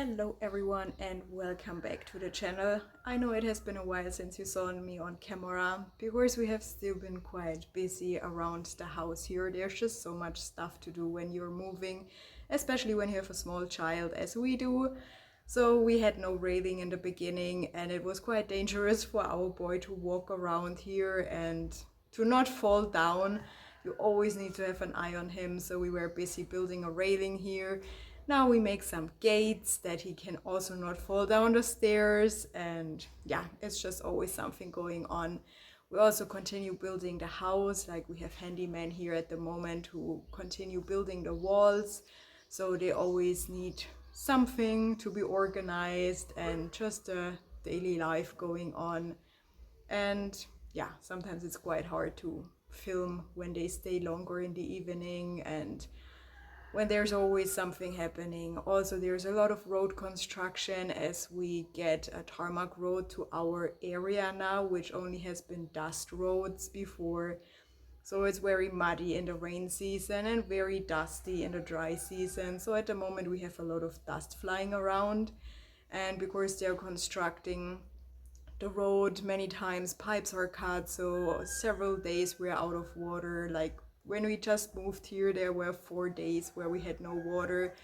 Hello everyone and welcome back to the channel. I know it has been a while since you saw me on camera because we have still been quite busy around the house here. There's just so much stuff to do when you're moving, especially when you have a small child as we do. So we had no railing in the beginning and it was quite dangerous for our boy to walk around here and to not fall down. You always need to have an eye on him, so we were busy building a railing here. Now we make some gates that he can also not fall down the stairs, and yeah, it's just always something going on. We also continue building the house, like we have handyman here at the moment who continue building the walls, so they always need something to be organized and just a daily life going on. And yeah, sometimes it's quite hard to film when they stay longer in the evening and when there's always something happening. Also, there's a lot of road construction as we get a tarmac road to our area now, which only has been dust roads before. So it's very muddy in the rain season and very dusty in the dry season. So at the moment we have a lot of dust flying around, and because they're constructing the road many times, pipes are cut, so several days we're out of water. Like when we just moved here, there were 4 days where we had no water.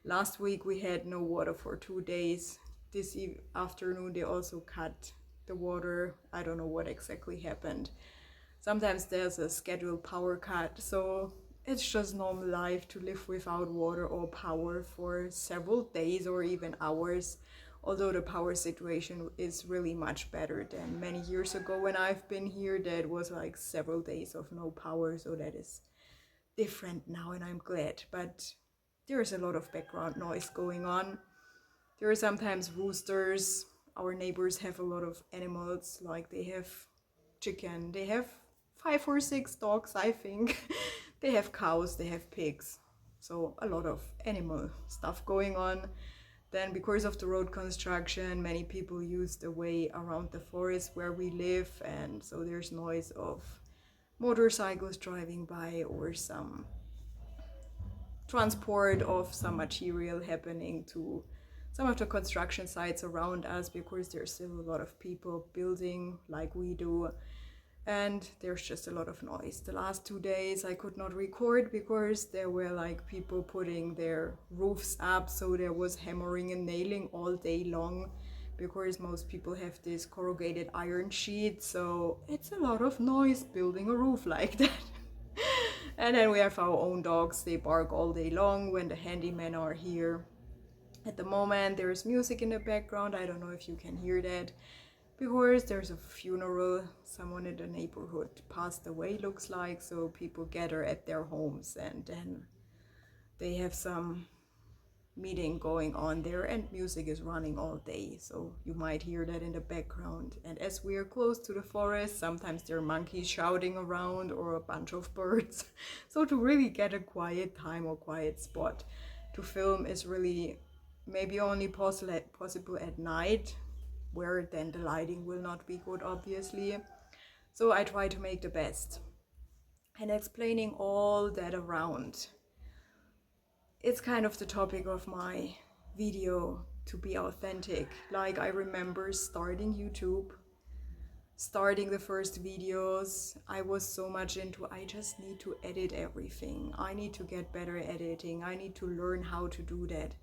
Last week we had no water for 2 days. This afternoon they also cut the water. I don't know what exactly happened. Sometimes there's a scheduled power cut, so it's just normal life to live without water or power for several days or even hours. Although the power situation is really much better than many years ago when I've been here, that was like several days of no power, so that is different now and I'm glad. But there's a lot of background noise going on. There are sometimes roosters. Our neighbors have a lot of animals, like they have chicken, they have 5 or 6 dogs, I think. They have cows, they have pigs. So a lot of animal stuff going on. Then because of the road construction, many people use the way around the forest where we live, and so there's noise of motorcycles driving by or some transport of some material happening to some of the construction sites around us, because there's still a lot of people building like we do, and there's just a lot of noise. The last 2 days I could not record because there were like people putting their roofs up, so there was hammering and nailing all day long because most people have this corrugated iron sheet, so it's a lot of noise building a roof like that. And then we have our own dogs, they bark all day long when the handymen are here. At the moment there's music in the background, I don't know if you can hear that, because there's a funeral. Someone in the neighborhood passed away, looks like, so people gather at their homes and then they have some meeting going on there and music is running all day, so you might hear that in the background. And as we are close to the forest, sometimes there are monkeys shouting around or a bunch of birds. So to really get a quiet time or quiet spot to film is really maybe only possible at night, where then the lighting will not be good, obviously. So I try to make the best. And explaining all that around, it's kind of the topic of my video, to be authentic. Like, I remember starting YouTube, starting the first videos, I was so much into, I just need to edit everything. I need to get better at editing. I need to learn how to do that.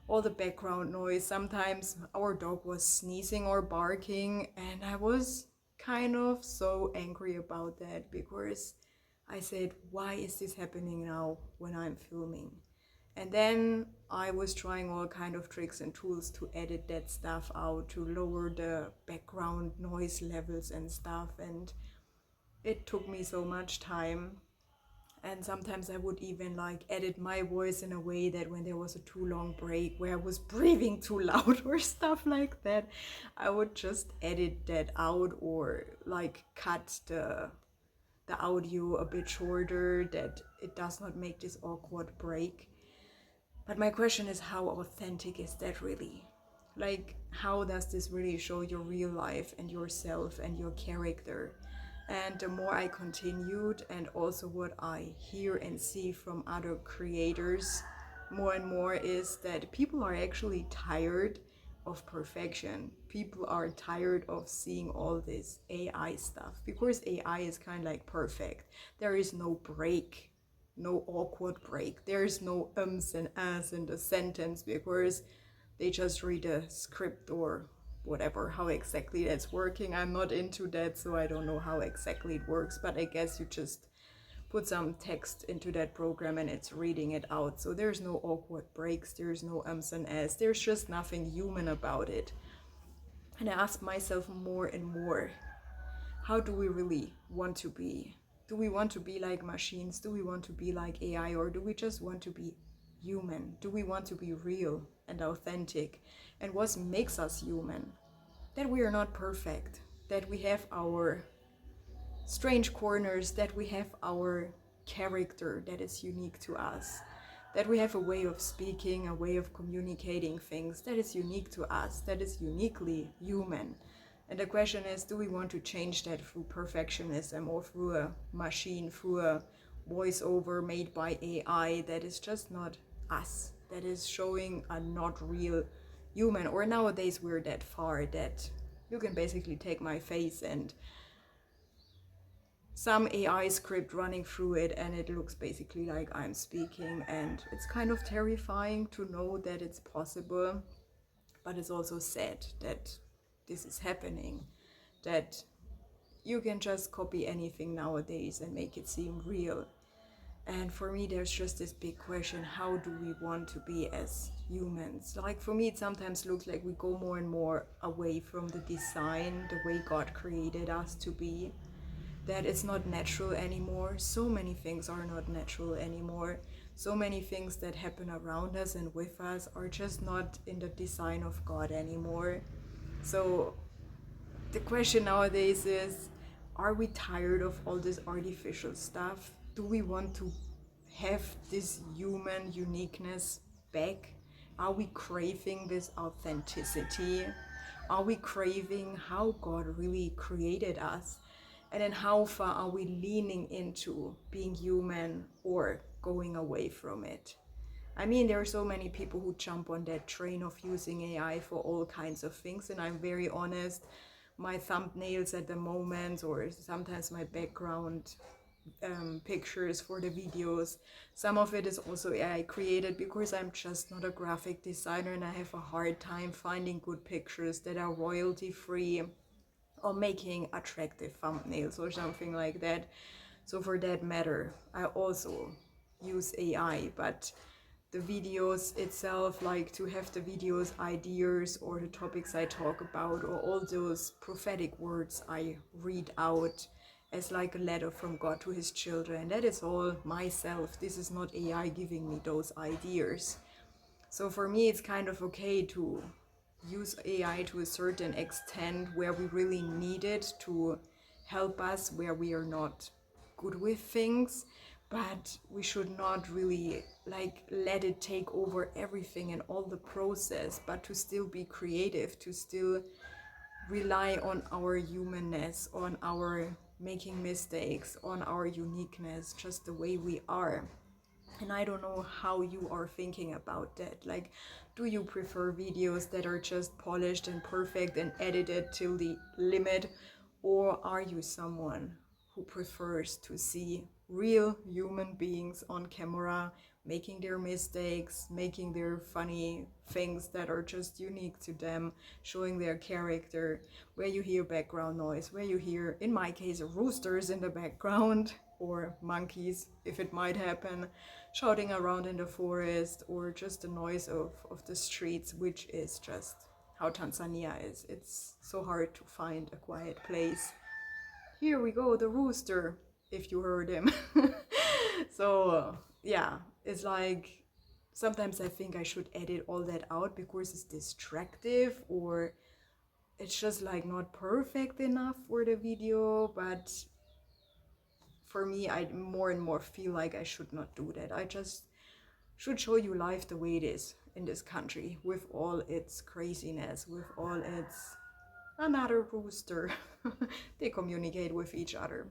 All the background noise, sometimes our dog was sneezing or barking, and I was kind of so angry about that because I said, why is this happening now when I'm filming? And then I was trying all kind of tricks and tools to edit that stuff out, to lower the background noise levels and stuff, and it took me so much time. And sometimes I would even like edit my voice in a way that when there was a too long break where I was breathing too loud or stuff like that, I would just edit that out, or like cut the audio a bit shorter, that it does not make this awkward break. But my question is, how authentic is that really? Like, how does this really show your real life and yourself and your character? And the more I continued, and also what I hear and see from other creators, more and more is that people are actually tired of perfection. People are tired of seeing all this AI stuff because AI is kind of like perfect. There is no break, no awkward break. There is no ums and ahs in the sentence because they just read a script or whatever, how exactly that's working. I'm not into that, so I don't know how exactly it works, but I guess you just put some text into that program and it's reading it out. So there's no awkward breaks, there's no ums and ahs, there's just nothing human about it. And I ask myself more and more, how do we really want to be? Do we want to be like machines? Do we want to be like AI? Or do we just want to be human? Do we want to be real and authentic? And what makes us human? That we are not perfect, that we have our strange corners, that we have our character that is unique to us, that we have a way of speaking, a way of communicating things that is unique to us, that is uniquely human. And the question is, do we want to change that through perfectionism or through a machine, through a voiceover made by AI that is just not us, that is showing a not real human? Or nowadays we're that far that you can basically take my face and some AI script running through it and it looks basically like I'm speaking, and it's kind of terrifying to know that it's possible, but it's also sad that this is happening, that you can just copy anything nowadays and make it seem real. And for me, there's just this big question, how do we want to be as humans? Like for me, it sometimes looks like we go more and more away from the design, the way God created us to be, that it's not natural anymore. So many things are not natural anymore. So many things that happen around us and with us are just not in the design of God anymore. So the question nowadays is, are we tired of all this artificial stuff? Do we want to have this human uniqueness back? Are we craving this authenticity? Are we craving how God really created us? And then how far are we leaning into being human or going away from it? I mean, there are so many people who jump on that train of using AI for all kinds of things, and I'm very honest, my thumbnails at the moment, or sometimes my background pictures for the videos, some of it is also AI created because I'm just not a graphic designer and I have a hard time finding good pictures that are royalty free or making attractive thumbnails or something like that. So for that matter, I also use AI, but the videos itself, like to have the videos ideas or the topics I talk about or all those prophetic words I read out as like a letter from God to his children, that is all myself. This is not AI giving me those ideas. So for me, it's kind of okay to use AI to a certain extent where we really need it to help us where we are not good with things, but we should not really like let it take over everything and all the process, but to still be creative, to still rely on our humanness, on our making mistakes, on our uniqueness, just the way we are. And I don't know how you are thinking about that. Like, do you prefer videos that are just polished and perfect and edited till the limit? Or are you someone who prefers to see real human beings on camera making their mistakes, making their funny things that are just unique to them, showing their character, where you hear background noise, where you hear, in my case, roosters in the background, or monkeys, if it might happen, shouting around in the forest, or just the noise of the streets, which is just how Tanzania is. It's so hard to find a quiet place. Here we go, the rooster, if you heard him. So, yeah, it's like sometimes I think I should edit all that out because it's distractive or it's just like not perfect enough for the video. But for me, I more and more feel like I should not do that. I just should show you life the way it is in this country, with all its craziness, with all its another rooster. They communicate with each other.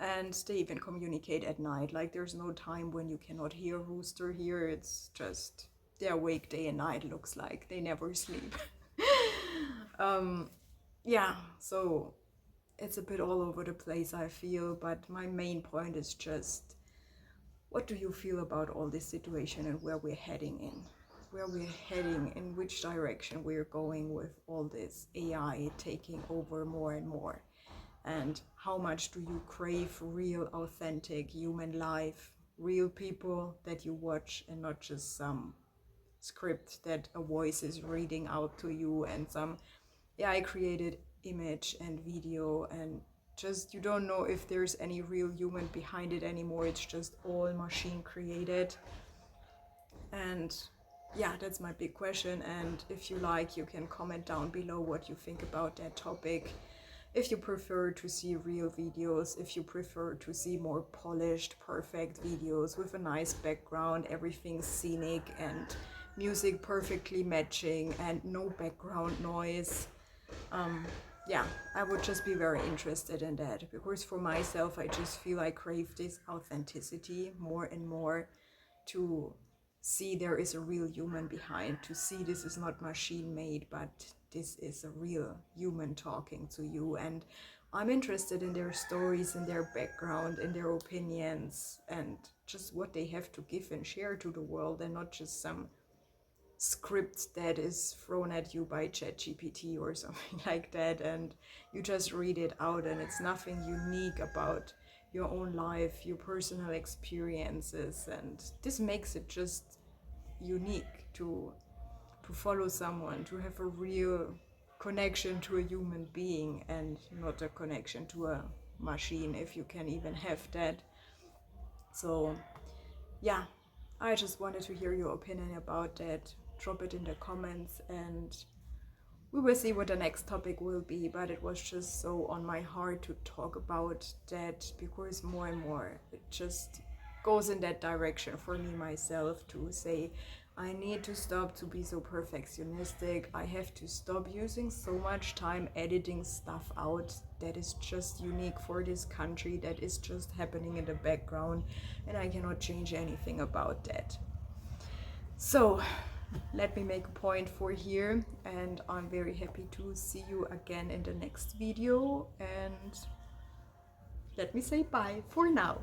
And they even communicate at night. Like there's no time when you cannot hear a rooster here. It's just they're awake day and night, looks like. They never sleep. Yeah, so it's a bit all over the place, I feel, but my main point is just, what do you feel about all this situation and where we're heading in? Where we're heading, in which direction we're going with all this AI taking over more and more? And how much do you crave real, authentic human life, real people that you watch, and not just some script that a voice is reading out to you and some AI created image and video, and just you don't know if there's any real human behind it anymore. It's just all machine created. And yeah, that's my big question. And if you like, you can comment down below what you think about that topic. If you prefer to see real videos, if you prefer to see more polished, perfect videos with a nice background, everything scenic and music perfectly matching and no background noise, yeah, I would just be very interested in that, because for myself, I just feel I crave this authenticity more and more, to see there is a real human behind, to see this is not machine made, but this is a real human talking to you. And I'm interested in their stories, in their background, in their opinions, and just what they have to give and share to the world, and not just some script that is thrown at you by ChatGPT or something like that, and you just read it out, and it's nothing unique about your own life, your personal experiences. And this makes it just unique to follow someone, to have a real connection to a human being and not a connection to a machine, if you can even have that. So yeah, I just wanted to hear your opinion about that. Drop it in the comments, and we will see what the next topic will be. But it was just so on my heart to talk about that, because more and more it just goes in that direction for me myself, to say I need to stop to be so perfectionistic. I have to stop using so much time editing stuff out that is just unique for this country, that is just happening in the background, and I cannot change anything about that. So let me make a point for here, and I'm very happy to see you again in the next video, and let me say bye for now.